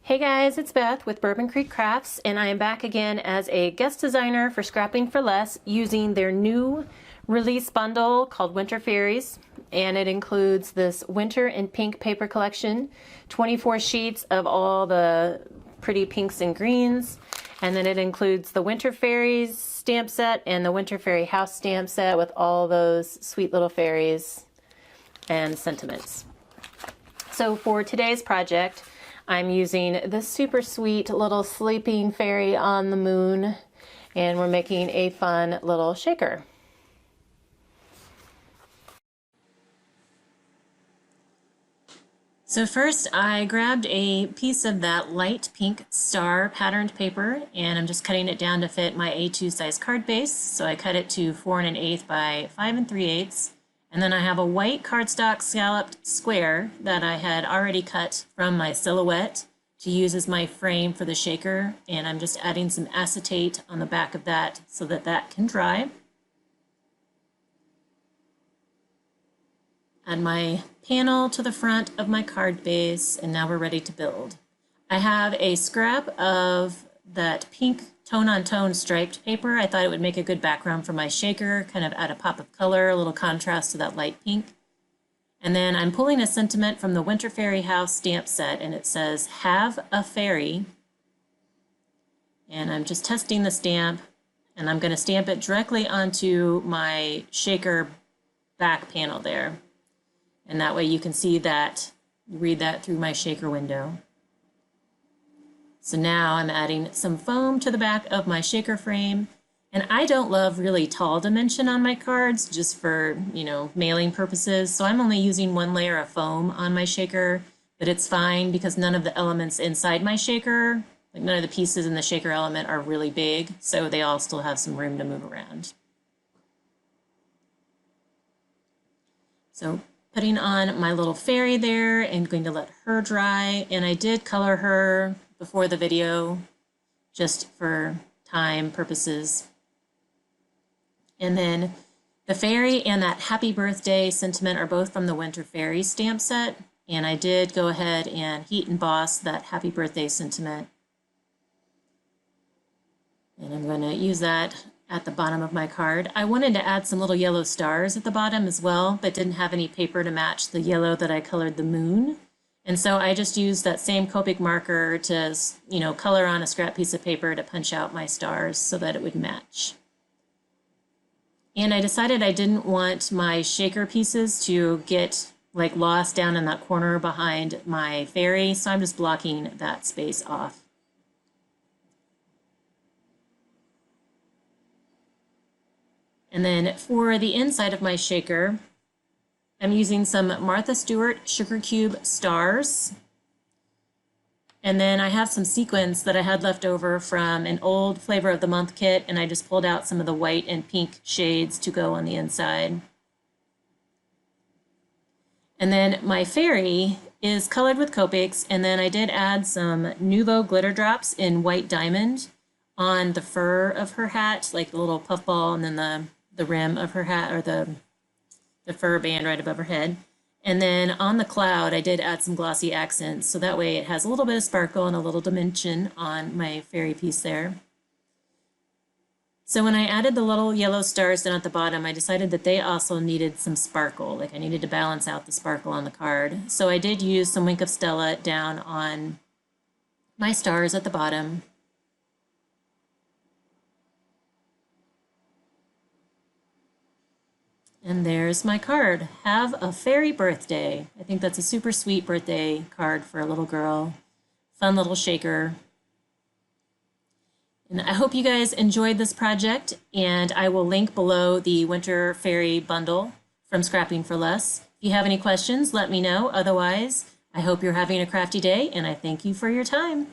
Hey guys, it's Beth with Bourbon Creek Crafts, and I am back again as a guest designer for Scrapping for Less using their new release bundle called Winter Fairies. And it includes this winter and pink paper collection, 24 sheets of all the pretty pinks and greens. And then it includes the Winter Fairies stamp set and the Winter Fairy House stamp set with all those sweet little fairies and sentiments. So for today's project, I'm using this super sweet little sleeping fairy on the moon, and we're making a fun little shaker. So first I grabbed a piece of that light pink star patterned paper, and I'm just cutting it down to fit my A2 size card base. So I cut it to 4 1/8 by 5 3/8. And then I have a white cardstock scalloped square that I had already cut from my silhouette to use as my frame for the shaker. And I'm just adding some acetate on the back of that so that that can dry. Add my panel to the front of my card base, and now we're ready to build. I have a scrap of that pink tone-on-tone striped paper. I thought it would make a good background for my shaker, kind of add a pop of color, a little contrast to that light pink. And then I'm pulling a sentiment from the Winter Fairy House stamp set, and it says, "Have a fairy." And I'm just testing the stamp, and I'm going to stamp it directly onto my shaker back panel there. And that way you can see that, read that through my shaker window. So now I'm adding some foam to the back of my shaker frame, and I don't love really tall dimension on my cards just for, mailing purposes. So I'm only using 1 layer of foam on my shaker, but it's fine because none of the elements inside my shaker, like none of the pieces in the shaker element are really big, so they all still have some room to move around. So putting on my little fairy there and going to let her dry, and I did color her before the video just for time purposes. And then the fairy and that happy birthday sentiment are both from the Winter Fairy stamp set, and I did go ahead and heat emboss that happy birthday sentiment. And I'm going to use that at the bottom of my card. I wanted to add some little yellow stars at the bottom as well, but didn't have any paper to match the yellow that I colored the moon. And so I just used that same Copic marker to, color on a scrap piece of paper to punch out my stars so that it would match. And I decided I didn't want my shaker pieces to get lost down in that corner behind my fairy, so I'm just blocking that space off. And then for the inside of my shaker, I'm using some Martha Stewart Sugar Cube stars. And then I have some sequins that I had left over from an old Flavor of the Month kit, and I just pulled out some of the white and pink shades to go on the inside. And then my fairy is colored with Copics, and then I did add some Nuvo glitter drops in white diamond on the fur of her hat, like the little puffball, and then the rim of her hat, or the fur band right above her head. And then on the cloud, I did add some glossy accents, so that way it has a little bit of sparkle and a little dimension on my fairy piece there. So when I added the little yellow stars down at the bottom, I decided that they also needed some sparkle, I needed to balance out the sparkle on the card. So I did use some Wink of Stella down on my stars at the bottom. And there's my card. Have a fairy birthday. I think that's a super sweet birthday card for a little girl. Fun little shaker. And I hope you guys enjoyed this project, and I will link below the Winter Fairy bundle from Scrapping for Less. If you have any questions, let me know. Otherwise, I hope you're having a crafty day, and I thank you for your time.